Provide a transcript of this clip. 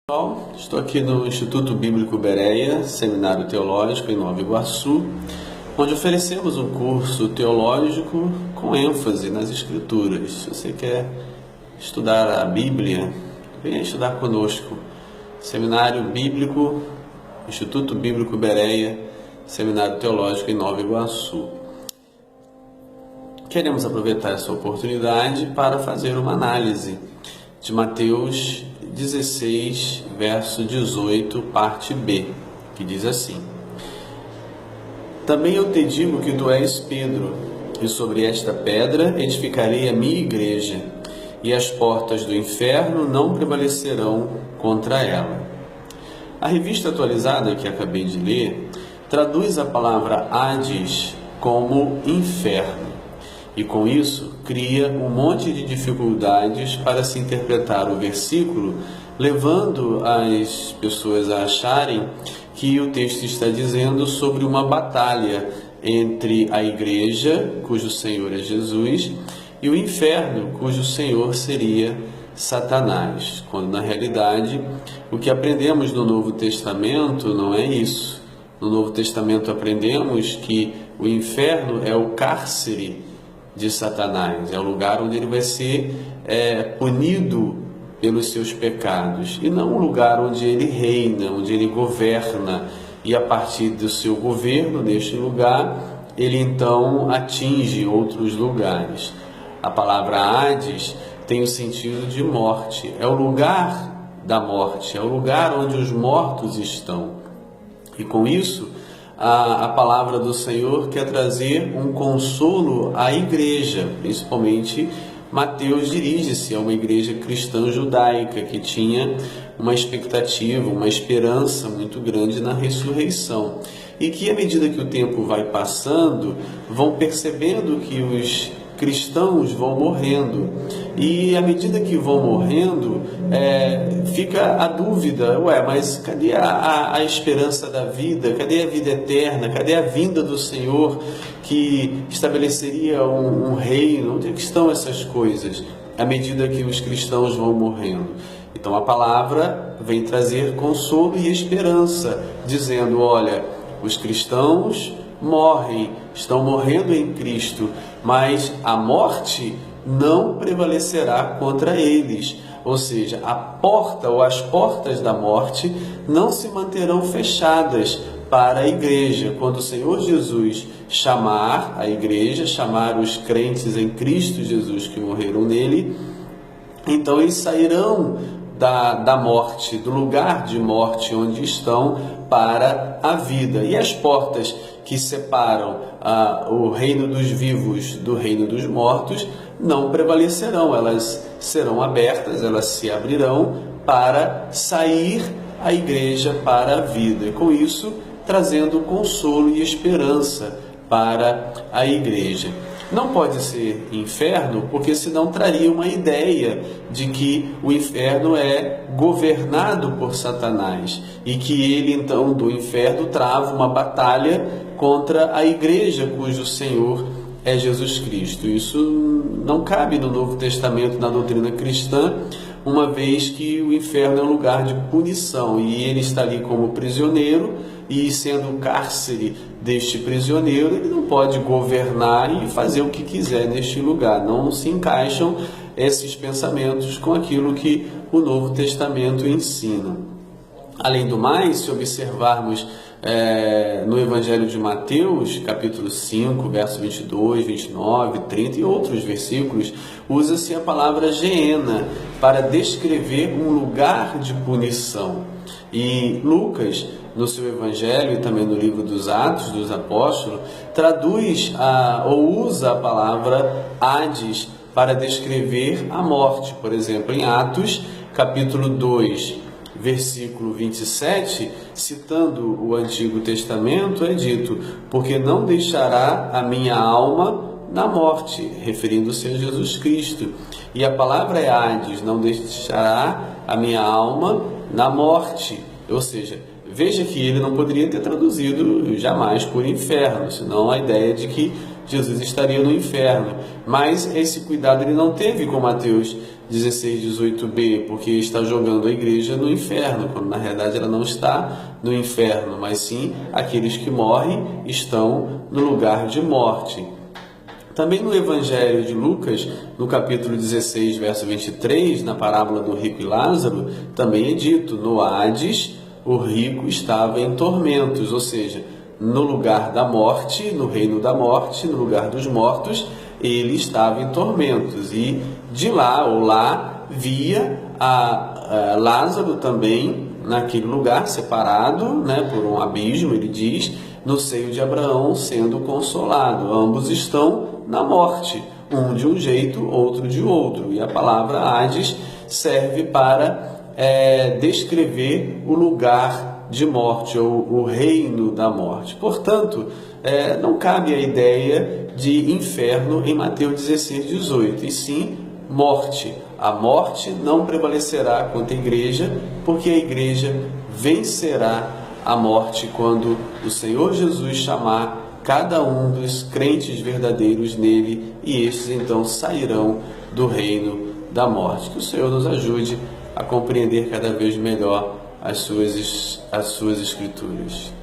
Pessoal, estou aqui no Instituto Bíblico Bereia, Seminário Teológico em Nova Iguaçu, onde oferecemos um curso teológico com ênfase nas Escrituras. Se você quer estudar a Bíblia, venha estudar conosco. Seminário Bíblico, Instituto Bíblico Bereia, Seminário Teológico em Nova Iguaçu. Queremos aproveitar essa oportunidade para fazer uma análise de Mateus 16, verso 18, parte B, que diz assim: Também eu te digo que tu és Pedro, e sobre esta pedra edificarei a minha igreja, e as portas do inferno não prevalecerão contra ela. A revista atualizada que acabei de ler traduz a palavra Hades como inferno, e com isso cria um monte de dificuldades para se interpretar o versículo, levando as pessoas a acharem que o texto está dizendo sobre uma batalha entre a igreja, cujo Senhor é Jesus, e o inferno, cujo Senhor seria Satanás, quando na realidade o que aprendemos no Novo Testamento não é isso. No Novo Testamento aprendemos que o inferno é o cárcere de Satanás, é o lugar onde ele vai ser punido pelos seus pecados, e não um lugar onde ele reina, onde ele governa, e a partir do seu governo neste lugar, ele então atinge outros lugares. A palavra Hades tem o sentido de morte, é o lugar da morte, é o lugar onde os mortos estão, e com isso a palavra do Senhor quer trazer um consolo à igreja, principalmente Mateus dirige-se a uma igreja cristã judaica que tinha uma expectativa, uma esperança muito grande na ressurreição, e que à medida que o tempo vai passando, vão percebendo que os cristãos vão morrendo, e à medida que vão morrendo, fica a dúvida: mas cadê a esperança da vida? Cadê a vida eterna? Cadê a vinda do Senhor que estabeleceria um reino? Onde é que estão essas coisas? À medida que os cristãos vão morrendo. Então a palavra vem trazer consolo e esperança, dizendo: olha, os cristãos morrem, estão morrendo em Cristo, mas a morte não prevalecerá contra eles. Ou seja, a porta ou as portas da morte não se manterão fechadas para a igreja. Quando o Senhor Jesus chamar a igreja, chamar os crentes em Cristo Jesus que morreram nele, então eles sairão da morte, do lugar de morte onde estão, para a vida. E as portas que separam o reino dos vivos do reino dos mortos não prevalecerão, elas serão abertas, elas se abrirão para sair a igreja para a vida, e com isso trazendo consolo e esperança para a igreja. Não pode ser inferno, porque senão traria uma ideia de que o inferno é governado por Satanás, e que ele então do inferno trava uma batalha contra a igreja cujo Senhor é Jesus Cristo. Isso não cabe no Novo Testamento, na doutrina cristã, uma vez que o inferno é um lugar de punição, e ele está ali como prisioneiro, e sendo o cárcere deste prisioneiro, ele não pode governar e fazer o que quiser neste lugar. Não se encaixam esses pensamentos com aquilo que o Novo Testamento ensina. Além do mais, se observarmos no Evangelho de Mateus, capítulo 5, verso 22, 29, 30 e outros versículos, usa-se a palavra Geena para descrever um lugar de punição. E Lucas, no seu Evangelho e também no livro dos Atos dos Apóstolos, traduz ou usa a palavra Hades para descrever a morte. Por exemplo, em Atos, capítulo 2, versículo 27, citando o Antigo Testamento, é dito: porque não deixará a minha alma na morte, referindo-se a Jesus Cristo. E a palavra é Hades, não deixará a minha alma na morte. Ou seja, veja que ele não poderia ter traduzido jamais por inferno, senão a ideia de que Jesus estaria no inferno. Mas esse cuidado ele não teve com Mateus 16, 18b, porque está jogando a igreja no inferno, quando na realidade ela não está no inferno, mas sim aqueles que morrem estão no lugar de morte. Também no Evangelho de Lucas, no capítulo 16, verso 23, na parábola do rico e Lázaro, também é dito: no Hades o rico estava em tormentos, ou seja, no lugar da morte, no reino da morte, no lugar dos mortos, ele estava em tormentos. E de lá, ou lá, via a Lázaro também naquele lugar, separado, né, por um abismo, ele diz, no seio de Abraão, sendo consolado. Ambos estão na morte, um de um jeito, outro de outro. E a palavra Hades serve para descrever o lugar de morte, ou o reino da morte. Portanto, não cabe a ideia de inferno em Mateus 16, 18, e sim morte. A morte não prevalecerá contra a igreja, porque a igreja vencerá a morte quando o Senhor Jesus chamar cada um dos crentes verdadeiros nele, e estes então sairão do reino da morte. Que o Senhor nos ajude a compreender cada vez melhor as suas escrituras.